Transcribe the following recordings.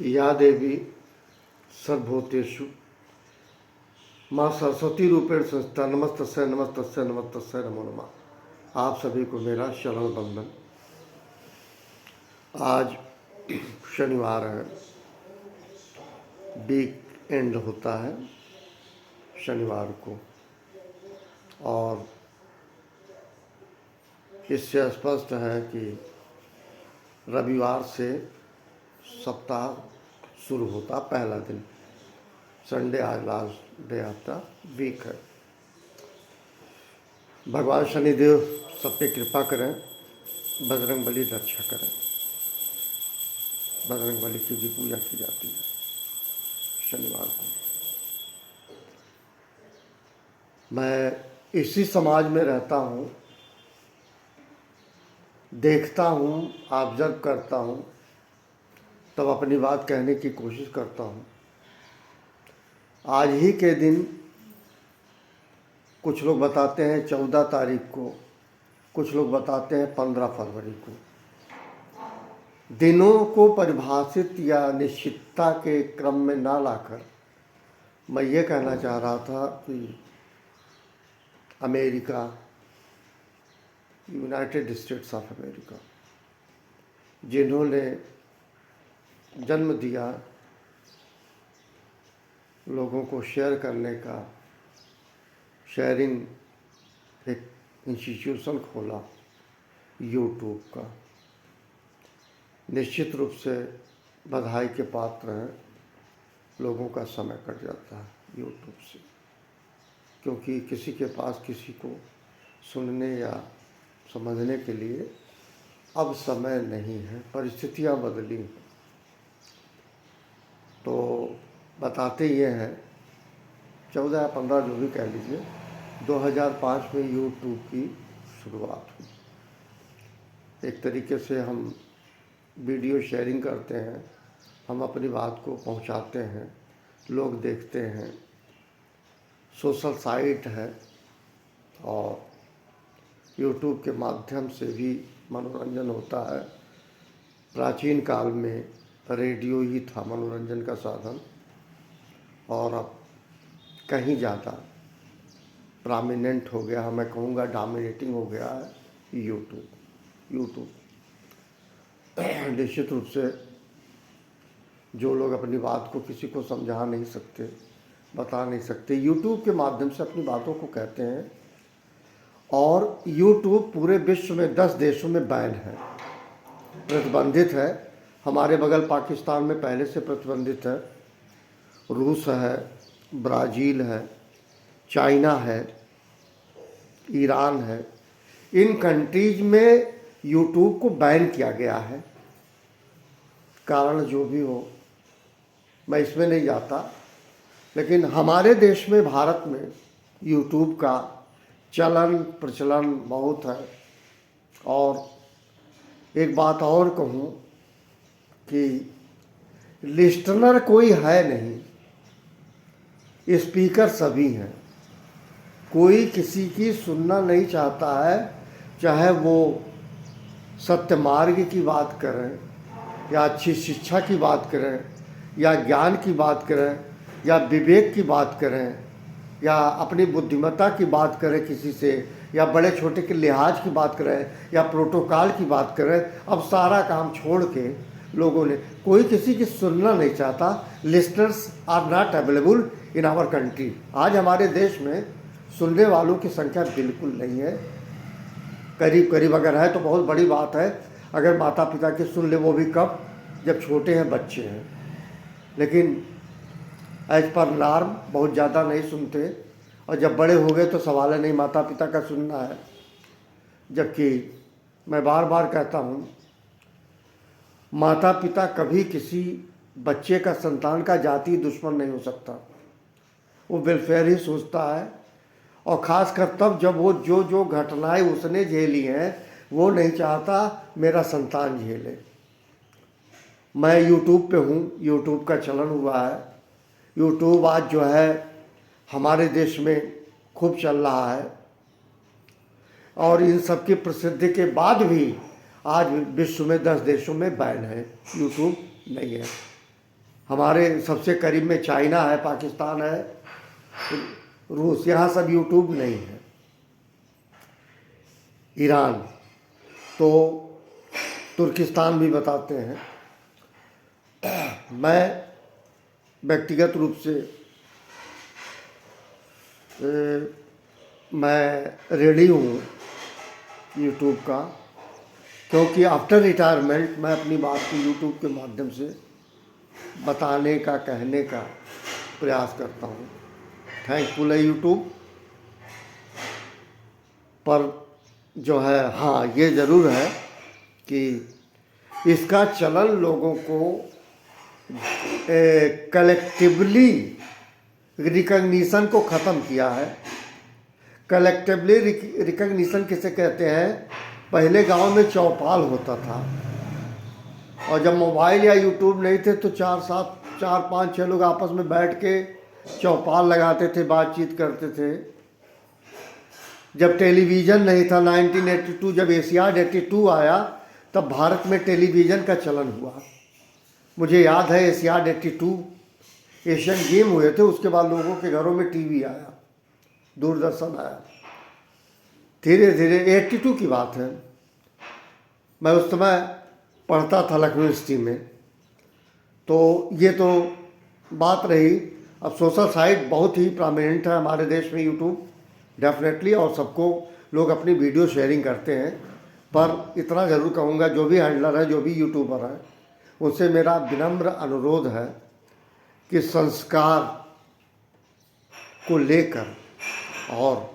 या देवी सर्वभूतेषु माँ सरस्वती रूपेण संस्था नमस्तस्यै नमस्तस्यै नमस्तस्यै नमो नमः। आप सभी को मेरा शरण बंदन। आज शनिवार है, वीक एंड होता है शनिवार को, और इससे स्पष्ट है कि रविवार से सप्ताह शुरू होता, पहला दिन संडे आज last day of the week है। भगवान शनिदेव सब पे कृपा करें, बजरंग बली रक्षा करें। बजरंग बली की भी पूजा की जाती है शनिवार को। मैं इसी समाज में रहता हूँ, देखता हूँ, ऑब्जर्व करता हूँ, तब अपनी बात कहने की कोशिश करता हूँ। आज ही के दिन कुछ लोग बताते हैं 14 तारीख को, कुछ लोग बताते हैं 15 फरवरी को। दिनों को परिभाषित या निश्चितता के क्रम में ना लाकर मैं ये कहना चाह रहा था कि America, United states of America, जिन्होंने जन्म दिया, लोगों को शेयर करने का, शेयरिंग एक इंस्टीट्यूशन खोला यूट्यूब का, निश्चित रूप से बधाई के पात्र हैं। लोगों का समय कट जाता है यूट्यूब से, क्योंकि किसी के पास किसी को सुनने या समझने के लिए अब समय नहीं है, परिस्थितियां बदली हैं। तो बताते ये हैं 14 या 15 जो भी कह लीजिए, 2005 में यूट्यूब की शुरुआत हुई। एक तरीके से हम वीडियो शेयरिंग करते हैं, हम अपनी बात को पहुंचाते हैं, लोग देखते हैं, सोशल साइट है, और यूट्यूब के माध्यम से भी मनोरंजन होता है। प्राचीन काल में रेडियो ही था मनोरंजन का साधन, और अब कहीं ज़्यादा प्रोमिनेंट हो गया, मैं कहूँगा डोमिनेटिंग हो गया है यूट्यूब। निश्चित रूप से जो लोग अपनी बात को किसी को समझा नहीं सकते, बता नहीं सकते, यूट्यूब के माध्यम से अपनी बातों को कहते हैं। और यूट्यूब पूरे विश्व में 10 देशों में बैन है, प्रतिबंधित है। हमारे बगल पाकिस्तान में पहले से प्रतिबंधित है, रूस है, ब्राज़ील है, चाइना है, ईरान है। इन कंट्रीज में यूट्यूब को बैन किया गया है। कारण जो भी हो, मैं इसमें नहीं जाता, लेकिन हमारे देश में, भारत में यूट्यूब का चलन प्रचलन बहुत है। और एक बात और कहूँ कि लिस्टनर कोई है नहीं, स्पीकर सभी हैं। कोई किसी की सुनना नहीं चाहता है, चाहे वो सत्य मार्ग की बात करें, या अच्छी शिक्षा की बात करें, या ज्ञान की बात करें, या विवेक की बात करें, या अपनी बुद्धिमत्ता की बात करें किसी से, या बड़े छोटे के लिहाज की बात करें, या प्रोटोकॉल की बात करें। अब सारा काम छोड़ के लोगों ने, कोई किसी की सुनना नहीं चाहता। Listeners are not available in our country. आज हमारे देश में सुनने वालों की संख्या बिल्कुल नहीं है। करीब करीब अगर है तो बहुत बड़ी बात है, अगर माता पिता की सुन ले, वो भी कब, जब छोटे हैं, बच्चे हैं। लेकिन एज पर नॉर्म बहुत ज़्यादा नहीं सुनते, और जब बड़े हो गए तो सवाल है नहीं, माता पिता का सुनना है। जबकि मैं बार बार कहता हूँ, माता पिता कभी किसी बच्चे का, संतान का जाति दुश्मन नहीं हो सकता। वो वेलफेयर ही सोचता है, और ख़ासकर तब जब वो जो घटनाएं उसने झेली हैं, वो नहीं चाहता मेरा संतान झेले। मैं यूट्यूब पे हूँ, यूट्यूब का चलन हुआ है। यूट्यूब आज जो है हमारे देश में खूब चल रहा है, और इन सब की प्रसिद्धि के बाद भी आज विश्व में 10 देशों में बैन है, यूट्यूब नहीं है। हमारे सबसे करीब में चाइना है, पाकिस्तान है, रूस, यहाँ सब यूट्यूब नहीं है। ईरान तो तुर्किस्तान भी बताते हैं। मैं व्यक्तिगत रूप से मैं रेडी हूँ यूट्यूब का, क्योंकि आफ्टर रिटायरमेंट मैं अपनी बात को यूट्यूब के माध्यम से बताने का, कहने का प्रयास करता हूँ। थैंकफुल है यूट्यूब पर जो है। हाँ, ये ज़रूर है कि इसका चलन लोगों को कलेक्टिवली रिकग्निशन को ख़त्म किया है। कलेक्टिवली रिकग्निशन किसे कहते हैं? पहले गांव में चौपाल होता था, और जब मोबाइल या यूट्यूब नहीं थे तो 4 5 6 लोग आपस में बैठ के चौपाल लगाते थे, बातचीत करते थे। जब टेलीविज़न नहीं था 1982, जब एशियाड 82 आया, तब भारत में टेलीविज़न का चलन हुआ। मुझे याद है एशियाड 82 एशियन गेम हुए थे, उसके बाद लोगों के घरों में टीवी आया, दूरदर्शन आया। धीरे धीरे 82 की बात है, मैं उस समय पढ़ता था लखनऊ यूनिवर्सिटी में। तो ये तो बात रही। अब सोशल साइट बहुत ही प्रोमिनेंट है हमारे देश में यूट्यूब, डेफिनेटली, और सबको लोग अपनी वीडियो शेयरिंग करते हैं। पर इतना ज़रूर कहूँगा, जो भी हैंडलर है, जो भी यूट्यूबर है, उनसे मेरा विनम्र अनुरोध है कि संस्कार को लेकर और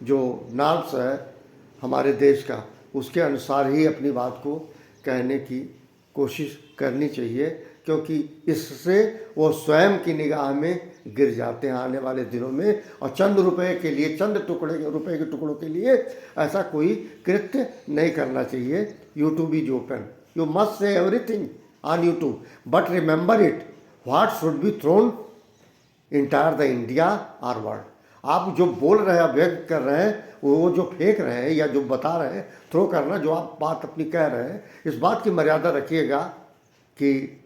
जो नॉर्म्स है हमारे देश का, उसके अनुसार ही अपनी बात को कहने की कोशिश करनी चाहिए, क्योंकि इससे वो स्वयं की निगाह में गिर जाते हैं आने वाले दिनों में। और चंद रुपए के लिए, चंद रुपए के टुकड़ों के लिए ऐसा कोई कृत्य नहीं करना चाहिए। YouTube is open, you must say everything on YouTube, but remember it, what should be thrown entire the India or world. आप जो बोल रहे हैं, व्यक्त कर रहे हैं, वो जो फेंक रहे हैं या जो बता रहे हैं, थ्रो करना, जो आप बात अपनी कह रहे हैं, इस बात की मर्यादा रखिएगा कि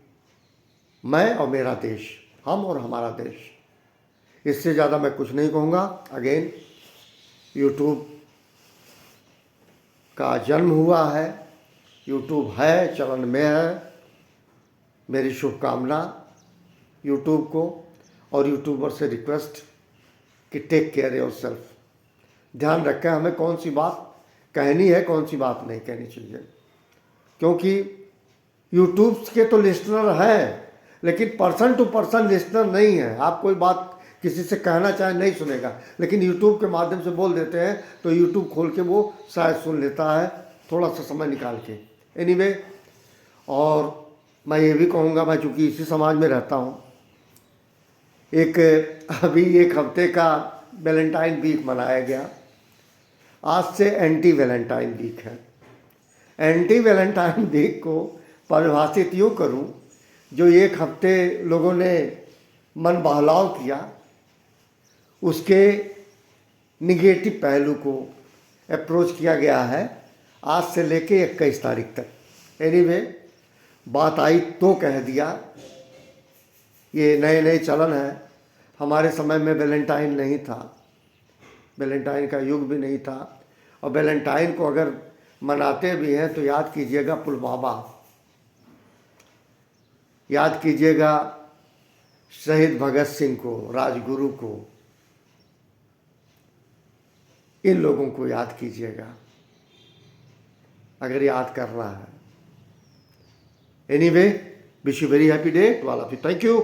मैं और मेरा देश, हम और हमारा देश। इससे ज़्यादा मैं कुछ नहीं कहूँगा। अगेन, यूट्यूब का जन्म हुआ है, यूट्यूब है, चलन में है। मेरी शुभकामना यूट्यूब को, और यूट्यूबर से रिक्वेस्ट कि टेक केयर योरसेल्फ। ध्यान रखें हमें कौन सी बात कहनी है, कौन सी बात नहीं कहनी चाहिए, क्योंकि यूट्यूब के तो लिस्टनर हैं, लेकिन पर्सन टू पर्सन लिस्टनर नहीं है। आप कोई बात किसी से कहना चाहे, नहीं सुनेगा, लेकिन यूट्यूब के माध्यम से बोल देते हैं तो यूट्यूब खोल के वो शायद सुन लेता है, थोड़ा सा समय निकाल के। एनीवे, और मैं ये भी कहूँगा, मैं चूँकि इसी समाज में रहता हूँ, अभी एक हफ्ते का वैलेंटाइन वीक मनाया गया। आज से एंटी वैलेंटाइन वीक है। एंटी वैलेंटाइन वीक को परिभाषित यूँ करूँ, जो एक हफ्ते लोगों ने मन बहलाव किया, उसके निगेटिव पहलू को अप्रोच किया गया है आज से लेके 21 तारीख तक। एनीवे, बात आई तो कह दिया। ये नए नए चलन है। हमारे समय में वैलेंटाइन नहीं था, वैलेंटाइन का युग भी नहीं था। और वैलेंटाइन को अगर मनाते भी हैं तो याद कीजिएगा पुलवामा, याद कीजिएगा शहीद भगत सिंह को, राजगुरु को, इन लोगों को याद कीजिएगा अगर याद करना है। Anyway, wish you very happy day to all of you. Thank you.